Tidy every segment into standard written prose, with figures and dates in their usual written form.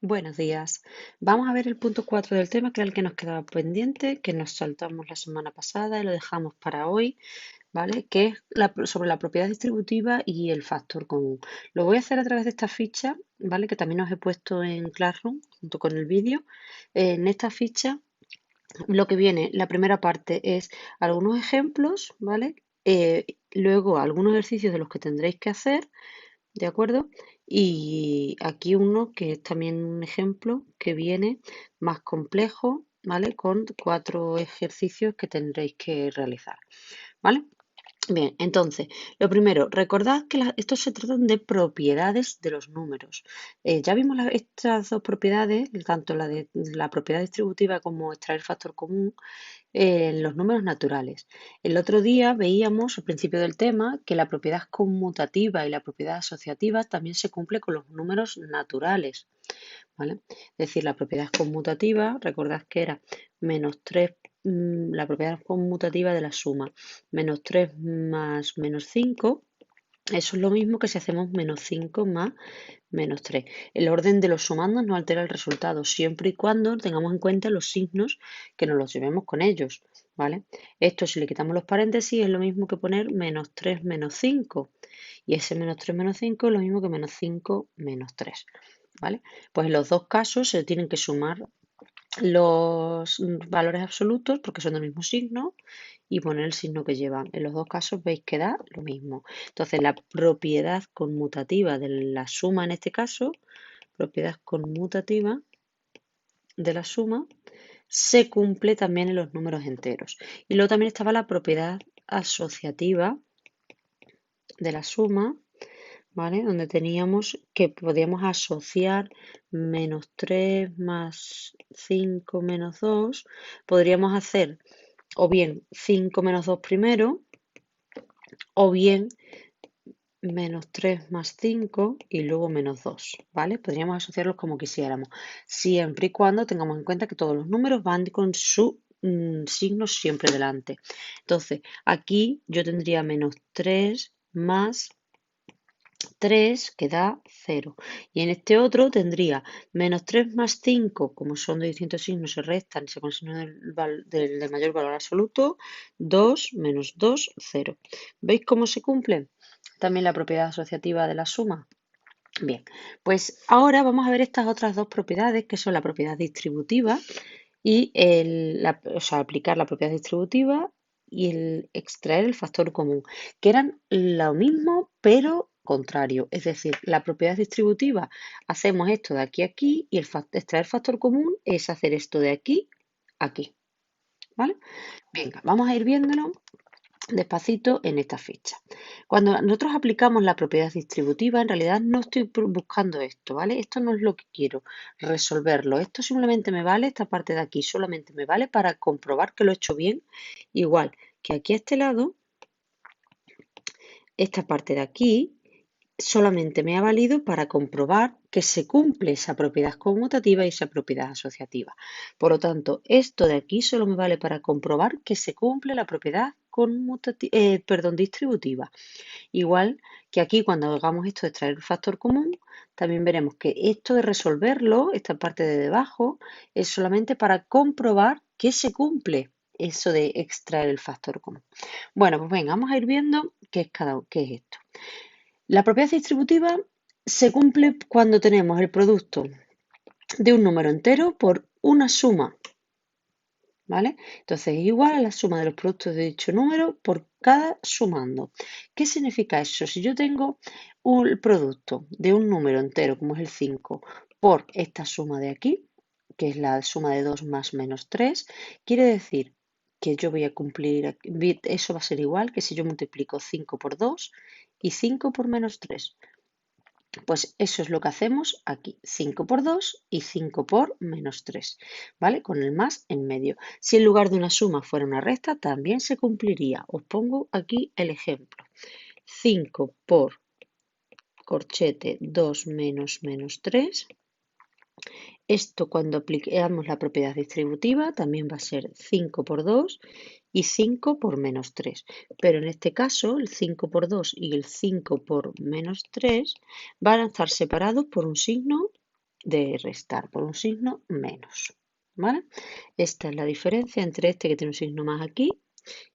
Buenos días. Vamos a ver el punto 4 del tema, que era el que nos quedaba pendiente, que nos saltamos la semana pasada y lo dejamos para hoy, ¿vale? Que es sobre la propiedad distributiva y el factor común. Lo voy a hacer a través de esta ficha, ¿vale? Que también os he puesto en Classroom junto con el vídeo. En esta ficha lo que viene, la primera parte es algunos ejemplos, ¿vale? Luego algunos ejercicios de los que tendréis que hacer. ¿De acuerdo? Y aquí uno que es también un ejemplo que viene más complejo, ¿vale? Con 4 ejercicios que tendréis que realizar, ¿vale? Bien, entonces, lo primero, recordad que estos se tratan de propiedades de los números. Ya vimos estas dos propiedades, tanto la de la propiedad distributiva como extraer factor común, en los números naturales. El otro día veíamos al principio del tema que la propiedad conmutativa y la propiedad asociativa también se cumple con los números naturales, ¿vale? Es decir, la propiedad conmutativa, recordad que era -3, la propiedad conmutativa de la suma, -3 más -5. Eso es lo mismo que si hacemos -5 más -3. El orden de los sumandos no altera el resultado, siempre y cuando tengamos en cuenta los signos que nos los llevemos con ellos, ¿vale? Esto, si le quitamos los paréntesis, es lo mismo que poner -3 menos 5. Y ese -3 menos 5 es lo mismo que -5 menos 3, ¿vale? Pues en los dos casos se tienen que sumar los valores absolutos porque son del mismo signo y poner el signo que llevan. En los dos casos veis que da lo mismo. Entonces, la propiedad conmutativa de la suma en este caso, propiedad conmutativa de la suma, se cumple también en los números enteros. Y luego también estaba la propiedad asociativa de la suma, ¿vale? Donde teníamos que podíamos asociar -3 más 5 menos 2. Podríamos hacer o bien 5 menos 2 primero, o bien -3 más 5 y luego -2, ¿vale? Podríamos asociarlos como quisiéramos, siempre y cuando tengamos en cuenta que todos los números van con su signo siempre delante. Entonces, aquí yo tendría -3 más 3, que da 0. Y en este otro tendría -3 más 5, como son de distintos signos, se restan y se consignan del mayor valor absoluto, 2 menos 2, 0. ¿Veis cómo se cumple también la propiedad asociativa de la suma? Bien, pues ahora vamos a ver estas otras dos propiedades, que son la propiedad distributiva y o sea, aplicar la propiedad distributiva y el extraer el factor común, que eran lo mismo pero contrario. Es decir, la propiedad distributiva hacemos esto de aquí a aquí y extraer factor común es hacer esto de aquí a aquí. ¿Vale? Venga, vamos a ir viéndolo despacito en esta ficha. Cuando nosotros aplicamos la propiedad distributiva, en realidad no estoy buscando esto, ¿vale? Esto no es lo que quiero resolverlo. Esto simplemente me vale, esta parte de aquí solamente me vale para comprobar que lo he hecho bien. Igual que aquí a este lado, esta parte de aquí solamente me ha valido para comprobar que se cumple esa propiedad conmutativa y esa propiedad asociativa. Por lo tanto, esto de aquí solo me vale para comprobar que se cumple la propiedad distributiva. Igual que aquí cuando hagamos esto de extraer el factor común, también veremos que esto de resolverlo, esta parte de debajo, es solamente para comprobar que se cumple eso de extraer el factor común. Bueno, pues venga, vamos a ir viendo qué es esto. La propiedad distributiva se cumple cuando tenemos el producto de un número entero por una suma, ¿vale? Entonces es igual a la suma de los productos de dicho número por cada sumando. ¿Qué significa eso? Si yo tengo un producto de un número entero, como es el 5, por esta suma de aquí, que es la suma de 2 más -3, quiere decir que yo voy a cumplir, eso va a ser igual que si yo multiplico 5 por 2 y 5 por -3. Pues eso es lo que hacemos aquí, 5 por 2 y 5 por -3, ¿vale? Con el más en medio. Si en lugar de una suma fuera una resta, también se cumpliría. Os pongo aquí el ejemplo. 5 por corchete 2 menos -3. Esto cuando aplicamos la propiedad distributiva también va a ser 5 por 2 y 5 por -3. Pero en este caso el 5 por 2 y el 5 por -3 van a estar separados por un signo de restar por un signo menos, ¿vale? Esta es la diferencia entre este que tiene un signo más aquí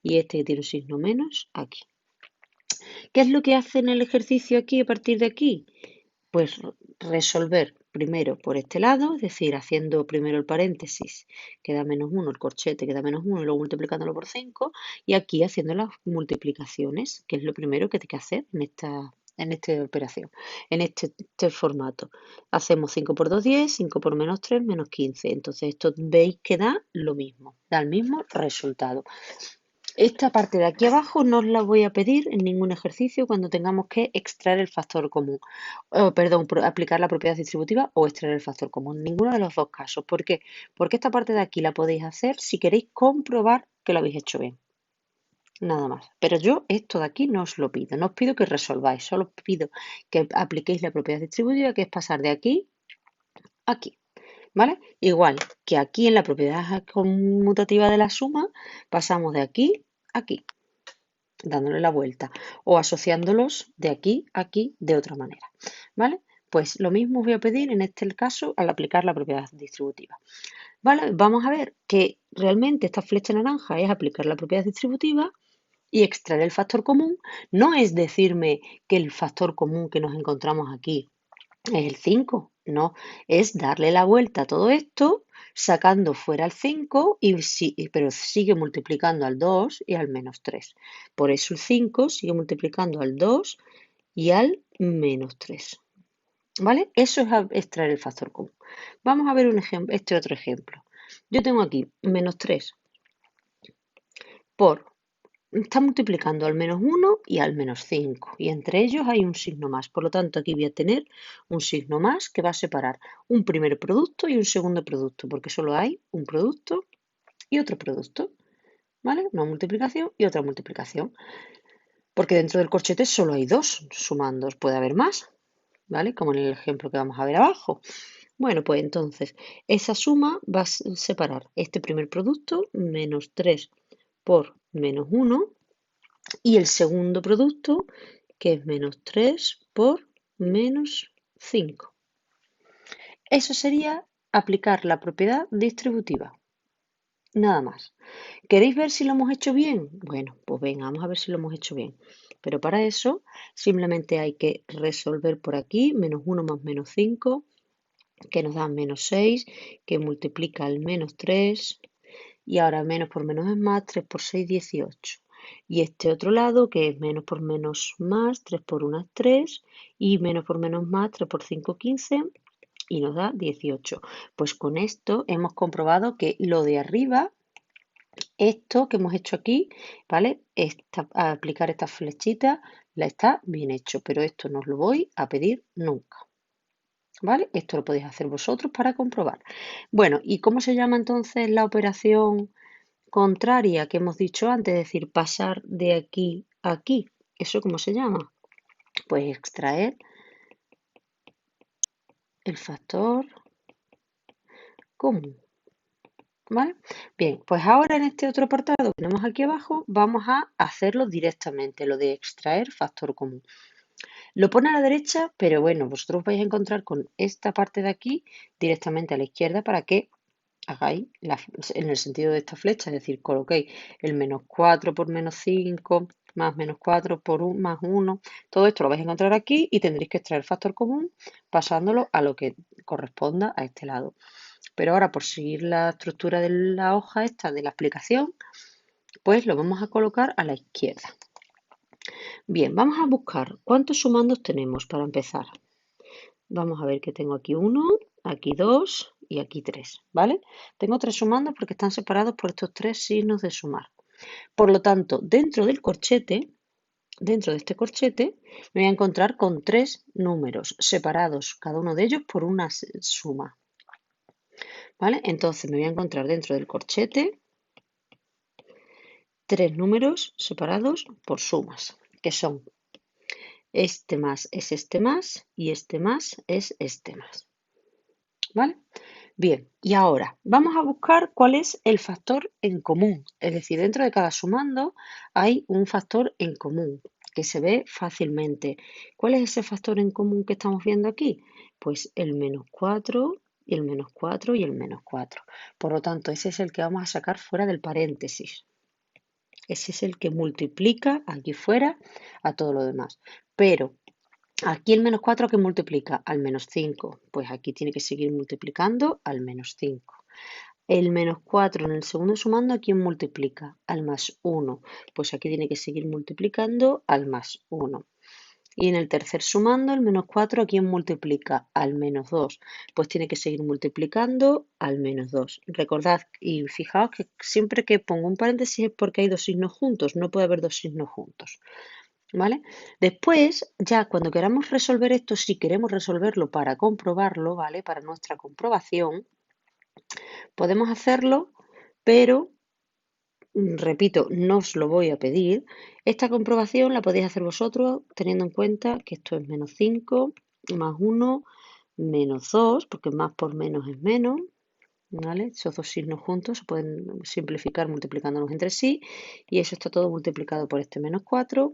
y este que tiene un signo menos aquí. ¿Qué es lo que hace en el ejercicio aquí a partir de aquí? Pues resolver primero por este lado, es decir, haciendo primero el paréntesis, que da -1, el corchete que da -1 y luego multiplicándolo por 5, y aquí haciendo las multiplicaciones, que es lo primero que hay que hacer en esta operación, en este formato. Hacemos 5 por 2, 10, 5 por -3, -15. Entonces esto veis que da lo mismo, da el mismo resultado. Esta parte de aquí abajo no os la voy a pedir en ningún ejercicio cuando tengamos que extraer el factor común. Perdón, aplicar la propiedad distributiva o extraer el factor común. Ninguno de los dos casos. ¿Por qué? Porque esta parte de aquí la podéis hacer si queréis comprobar que lo habéis hecho bien. Nada más. Pero yo esto de aquí no os lo pido. No os pido que resolváis. Solo os pido que apliquéis la propiedad distributiva, que es pasar de aquí a aquí. ¿Vale? Igual que aquí en la propiedad conmutativa de la suma, pasamos de aquí a aquí, dándole la vuelta o asociándolos de aquí a aquí de otra manera. ¿Vale? Pues lo mismo os voy a pedir en este caso al aplicar la propiedad distributiva. ¿Vale? Vamos a ver que realmente esta flecha naranja es aplicar la propiedad distributiva y extraer el factor común. No es decirme que el factor común que nos encontramos aquí es el 5, no, es darle la vuelta a todo esto, sacando fuera el 5, pero sigue multiplicando al 2 y al -3. Por eso el 5 sigue multiplicando al 2 y al -3. ¿Vale? Eso es extraer el factor común. Vamos a ver un ejemplo, este otro ejemplo. Yo tengo aquí -3 por está multiplicando al -1 y al -5 y entre ellos hay un signo más. Por lo tanto, aquí voy a tener un signo más que va a separar un primer producto y un segundo producto, porque solo hay un producto y otro producto, ¿vale? Una multiplicación y otra multiplicación, porque dentro del corchete solo hay dos sumandos, puede haber más, ¿vale? Como en el ejemplo que vamos a ver abajo. Bueno, pues entonces, esa suma va a separar este primer producto, -3 por -1, y el segundo producto, que es -3 por -5. Eso sería aplicar la propiedad distributiva. Nada más. ¿Queréis ver si lo hemos hecho bien? Bueno, pues venga, vamos a ver si lo hemos hecho bien. Pero para eso simplemente hay que resolver por aquí, -1 más -5, que nos da -6, que multiplica el -3, y ahora menos por menos es más, 3 por 6, 18. Y este otro lado, que es menos por menos más, 3 por 1 es 3, y menos por menos más, 3 por 5, 15, y nos da 18. Pues con esto hemos comprobado que lo de arriba, esto que hemos hecho aquí, ¿vale? Aplicar esta flechita, la está bien hecho, pero esto no os lo voy a pedir nunca. ¿Vale? Esto lo podéis hacer vosotros para comprobar. Bueno, ¿y cómo se llama entonces la operación contraria que hemos dicho antes, es decir, pasar de aquí a aquí? ¿Eso cómo se llama? Pues extraer el factor común. ¿Vale? Bien, pues ahora en este otro apartado que tenemos aquí abajo, vamos a hacerlo directamente, lo de extraer factor común. Lo pone a la derecha, pero bueno, vosotros vais a encontrar con esta parte de aquí directamente a la izquierda para que hagáis en el sentido de esta flecha, es decir, coloquéis el -4 por -5 más -4 por 1 más 1. Todo esto lo vais a encontrar aquí y tendréis que extraer el factor común pasándolo a lo que corresponda a este lado. Pero ahora, por seguir la estructura de la hoja esta de la explicación, pues lo vamos a colocar a la izquierda. Bien, vamos a buscar cuántos sumandos tenemos para empezar. Vamos a ver que tengo aquí 1, aquí 2 y aquí 3, ¿vale? Tengo 3 sumandos porque están separados por estos 3 signos de sumar. Por lo tanto, dentro del corchete, dentro de este corchete, me voy a encontrar con 3 números separados, cada uno de ellos por una suma, ¿vale? Entonces me voy a encontrar dentro del corchete 3 números separados por sumas, que son este más es este más y este más es este más, ¿vale? Bien, y ahora vamos a buscar cuál es el factor en común. Es decir, dentro de cada sumando hay un factor en común. que se ve fácilmente. ¿Cuál es ese factor en común que estamos viendo aquí? Pues el menos 4 y el menos 4 y el menos 4. Por lo tanto, ese es el que vamos a sacar fuera del paréntesis. Ese es el que multiplica aquí fuera a todo lo demás. Pero aquí el menos 4 que multiplica al menos 5. Pues aquí tiene que seguir multiplicando al menos 5. El menos 4 en el segundo sumando, ¿a quién multiplica? Al más 1. Pues aquí tiene que seguir multiplicando al más 1. Y en el tercer sumando, el menos 4, ¿a quién multiplica? Al menos 2. Pues tiene que seguir multiplicando al menos 2. Recordad y fijaos que siempre que pongo un paréntesis es porque hay dos signos juntos, no puede haber dos signos juntos. ¿Vale? Después, ya cuando queramos resolver esto, si queremos resolverlo para comprobarlo, ¿vale? Para nuestra comprobación, podemos hacerlo, pero repito, no os lo voy a pedir. Esta comprobación la podéis hacer vosotros teniendo en cuenta que esto es menos 5 más 1 menos 2, porque más por menos es menos, ¿vale? Esos dos signos juntos se pueden simplificar multiplicándolos entre sí y eso está todo multiplicado por este menos 4.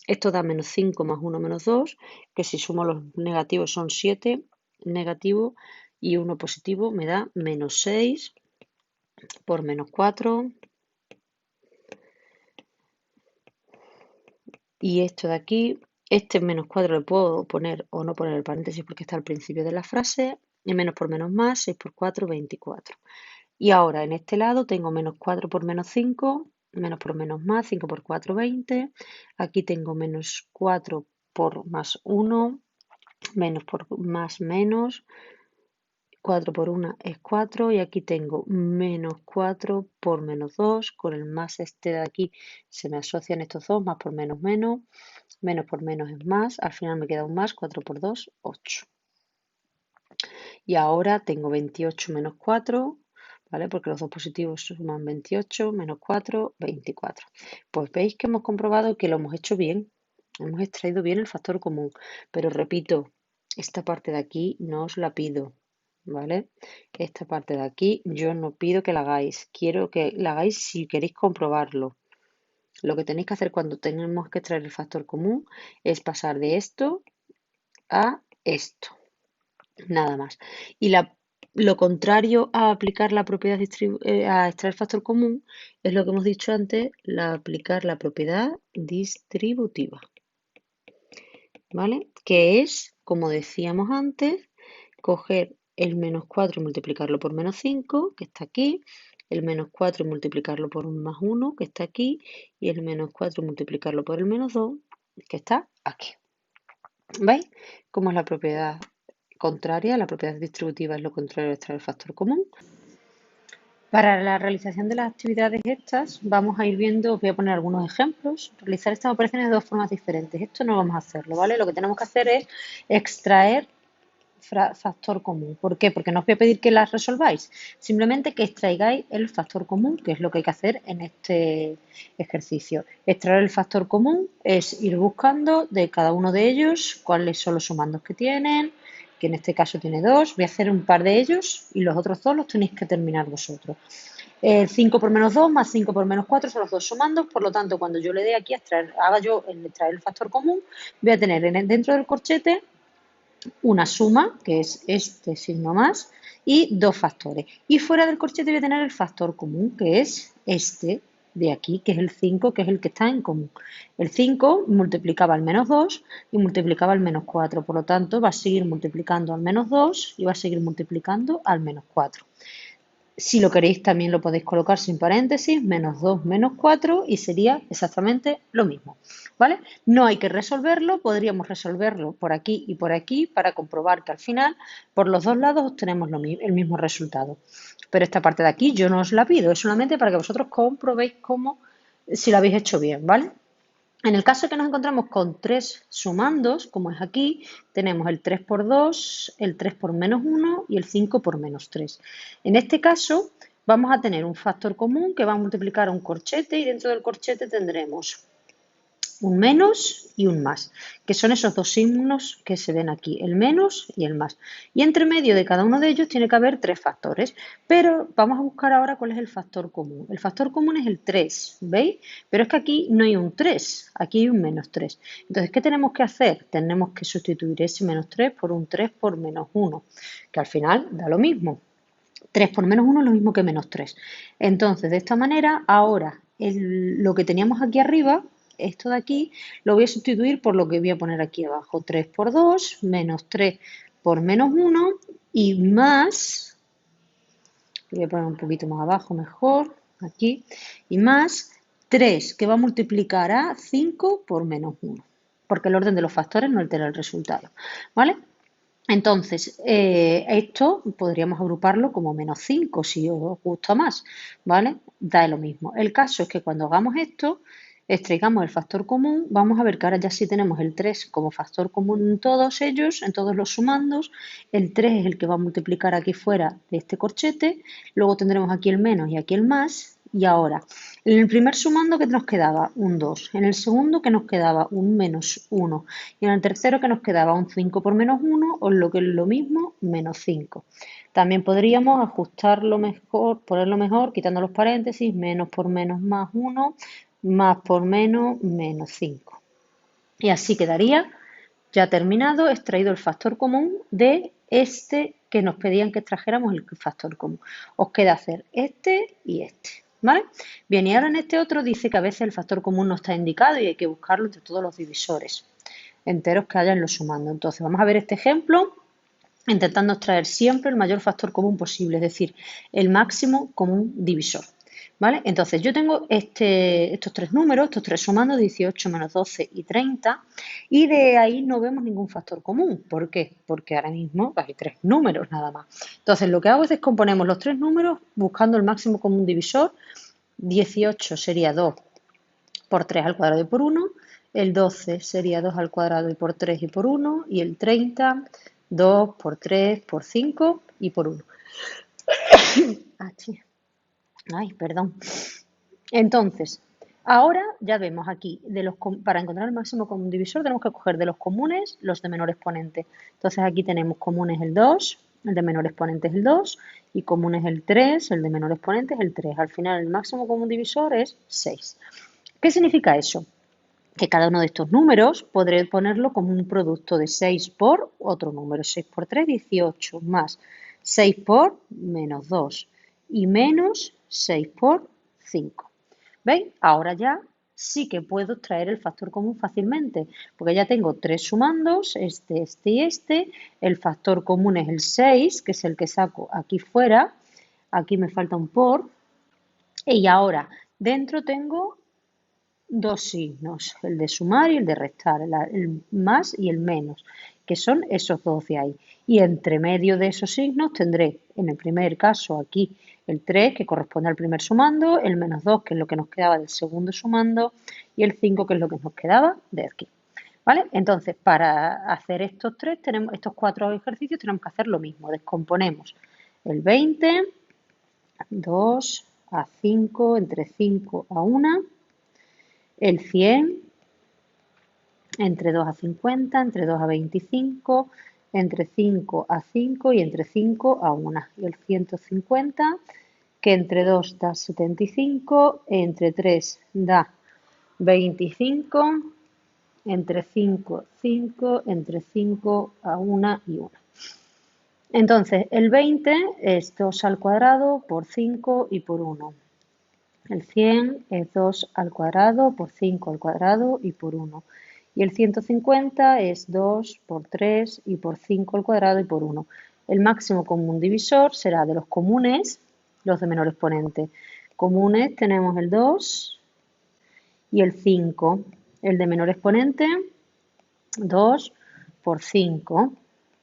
Esto da menos 5 más 1 menos 2, que si sumo los negativos son 7 negativo y 1 positivo me da menos 6 por menos 4. Y esto de aquí, este menos 4 le puedo poner o no poner el paréntesis porque está al principio de la frase. Y menos por menos más, 6 por 4, 24. Y ahora en este lado tengo menos 4 por menos 5, menos por menos más, 5 por 4, 20. Aquí tengo menos 4 por más 1, menos por más menos. 4 por 1 es 4 y aquí tengo menos 4 por menos 2, con el más este de aquí se me asocian estos dos, más por menos menos por menos es más, al final me queda un más, 4 por 2, 8. Y ahora tengo 28 menos 4, ¿vale? Porque los dos positivos suman 28, menos 4, 24. Pues veis que hemos comprobado que lo hemos hecho bien, hemos extraído bien el factor común, pero repito, esta parte de aquí no os la pido. ¿Vale? Esta parte de aquí yo no pido que la hagáis, quiero que la hagáis si queréis comprobarlo. Lo que tenéis que hacer cuando tenemos que extraer el factor común es pasar de esto a esto, nada más. Y lo contrario a aplicar la propiedad a extraer el factor común es lo que hemos dicho antes, aplicar la propiedad distributiva, ¿vale? Que es, como decíamos antes, coger el menos 4 y multiplicarlo por menos 5, que está aquí, el menos 4 y multiplicarlo por un más 1, que está aquí, y el menos 4 y multiplicarlo por el menos 2, que está aquí. ¿Veis cómo es la propiedad contraria? La propiedad distributiva es lo contrario de extraer el factor común. Para la realización de las actividades estas, vamos a ir viendo, os voy a poner algunos ejemplos. Realizar estas operaciones de dos formas diferentes. Esto no vamos a hacerlo, ¿vale? Lo que tenemos que hacer es extraer factor común. ¿Por qué? Porque no os voy a pedir que las resolváis, simplemente que extraigáis el factor común, que es lo que hay que hacer en este ejercicio. Extraer el factor común es ir buscando de cada uno de ellos cuáles son los sumandos que tienen, que en este caso tiene 2. Voy a hacer un par de ellos y los otros dos los tenéis que terminar vosotros. 5 por menos 2 más 5 por menos 4 son los dos sumandos, por lo tanto, cuando yo le dé aquí a extraer, haga yo el extraer el factor común, voy a tener dentro del corchete una suma, que es este signo más, y dos factores. Y fuera del corchete voy a tener el factor común, que es este de aquí, que es el 5, que es el que está en común. El 5 multiplicaba al menos 2 y multiplicaba al menos 4, por lo tanto va a seguir multiplicando al menos 2 y va a seguir multiplicando al menos 4. Si lo queréis también lo podéis colocar sin paréntesis, menos 2 menos 4 y sería exactamente lo mismo, ¿vale? No hay que resolverlo, podríamos resolverlo por aquí y por aquí para comprobar que al final por los dos lados obtenemos el mismo resultado. Pero esta parte de aquí yo no os la pido, es solamente para que vosotros comprobéis si lo habéis hecho bien, ¿vale? En el caso que nos encontramos con tres sumandos, como es aquí, tenemos el 3 por 2, el 3 por menos 1 y el 5 por menos 3. En este caso vamos a tener un factor común que va a multiplicar un corchete y dentro del corchete tendremos un menos y un más, que son esos dos signos que se ven aquí, el menos y el más. Y entre medio de cada uno de ellos tiene que haber tres factores, pero vamos a buscar ahora cuál es el factor común. El factor común es el 3, ¿veis? Pero es que aquí no hay un 3, aquí hay un menos 3. Entonces, ¿qué tenemos que hacer? Tenemos que sustituir ese menos 3 por un 3 por menos 1, que al final da lo mismo. 3 por menos 1 es lo mismo que menos 3. Entonces, de esta manera, ahora lo que teníamos aquí arriba, esto de aquí, lo voy a sustituir por lo que voy a poner aquí abajo. 3 por 2, menos 3 por menos 1 y más, voy a poner un poquito más abajo mejor, aquí, y más 3 que va a multiplicar a 5 por menos 1, porque el orden de los factores no altera el resultado, ¿vale? Entonces, esto podríamos agruparlo como menos 5 si os gusta más, ¿vale? Da lo mismo. El caso es que cuando hagamos esto, extraigamos el factor común, vamos a ver que ahora ya sí tenemos el 3 como factor común en todos ellos, en todos los sumandos. El 3 es el que va a multiplicar aquí fuera de este corchete, luego tendremos aquí el menos y aquí el más. Y ahora, en el primer sumando que nos quedaba un 2, en el segundo que nos quedaba un menos 1 y en el tercero que nos quedaba un 5 por menos 1 o lo que es lo mismo, menos 5. También podríamos ajustarlo mejor, ponerlo mejor, quitando los paréntesis, menos por menos más 1, más por menos, menos 5. Y así quedaría ya terminado, extraído el factor común de este que nos pedían que extrajéramos el factor común. Os queda hacer este y este, ¿vale? Bien, y ahora en este otro dice que a veces el factor común no está indicado y hay que buscarlo entre todos los divisores enteros que haya en los sumando. Entonces, vamos a ver este ejemplo intentando extraer siempre el mayor factor común posible, es decir, el máximo común divisor. ¿Vale? Entonces, yo tengo estos tres números, estos tres sumandos, 18 menos 12 y 30, y de ahí no vemos ningún factor común. ¿Por qué? Porque ahora mismo hay tres números nada más. Entonces, lo que hago es descomponemos los tres números buscando el máximo común divisor. 18 sería 2 por 3 al cuadrado y por 1, el 12 sería 2 al cuadrado y por 3 y por 1, y el 30, 2 por 3 por 5 y por 1. Ay, perdón. Entonces, ahora ya vemos aquí, para encontrar el máximo común divisor tenemos que coger de los comunes los de menor exponente. Entonces aquí tenemos comunes el 2, el de menor exponente es el 2, y común es el 3, el de menor exponente es el 3. Al final el máximo común divisor es 6. ¿Qué significa eso? Que cada uno de estos números podré ponerlo como un producto de 6 por otro número. 6 por 3, 18, más 6 por menos 2 y menos 6 por 5. ¿Veis? Ahora ya sí que puedo extraer el factor común fácilmente, porque ya tengo tres sumandos, este y este. El factor común es el 6, que es el que saco aquí fuera. Aquí me falta un por. Y ahora dentro tengo dos signos, el de sumar y el de restar, el más y el menos, que son esos dos de ahí. Y entre medio de esos signos tendré, en el primer caso aquí, el 3, que corresponde al primer sumando, el menos 2, que es lo que nos quedaba del segundo sumando, y el 5, que es lo que nos quedaba de aquí. ¿Vale? Entonces, para hacer estos cuatro ejercicios tenemos que hacer lo mismo. Descomponemos el 20, 2 a 5, entre 5 a 1, el 100 entre 2 a 50, entre 2 a 25, entre 5 a 5 y entre 5 a 1. Y el 150, que entre 2 da 75, entre 3 da 25, entre 5, 5, entre 5 a 1 y 1. Entonces, el 20 es 2 al cuadrado por 5 y por 1. El 100 es 2 al cuadrado por 5 al cuadrado y por 1. Y el 150 es 2 por 3 y por 5 al cuadrado y por 1. El máximo común divisor será de los comunes, los de menor exponente. Comunes tenemos el 2 y el 5. El de menor exponente, 2 por 5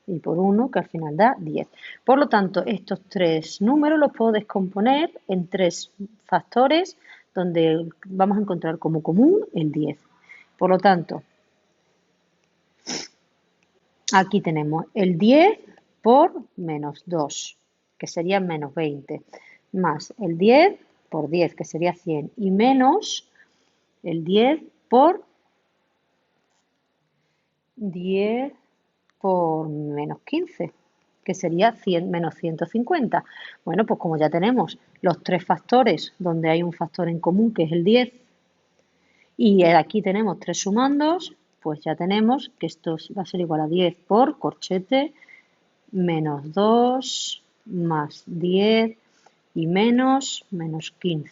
y por 1, que al final da 10. Por lo tanto, estos tres números los puedo descomponer en tres factores donde vamos a encontrar como común el 10. Por lo tanto, aquí tenemos el 10 por menos 2, que sería menos 20, más el 10 por 10, que sería 100, y menos el 10 por 10 por menos 15, que sería 100 menos 150. Bueno, pues como ya tenemos los tres factores donde hay un factor en común, que es el 10, y aquí tenemos tres sumandos, pues ya tenemos que esto va a ser igual a 10 por corchete menos 2 más 10 y menos 15.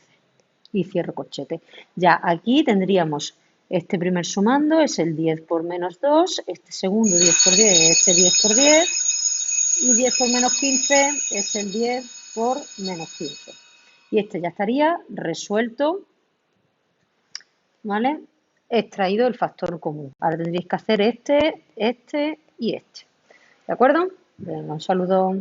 Y cierro corchete. Ya aquí tendríamos este primer sumando es el 10 por menos 2, este segundo 10 por 10 es este 10 por 10 y 10 por menos 15 es el 10 por menos 15. Y este ya estaría resuelto, ¿vale? Extraído el factor común. Ahora tendréis que hacer este y este. ¿De acuerdo? Venga, un saludo.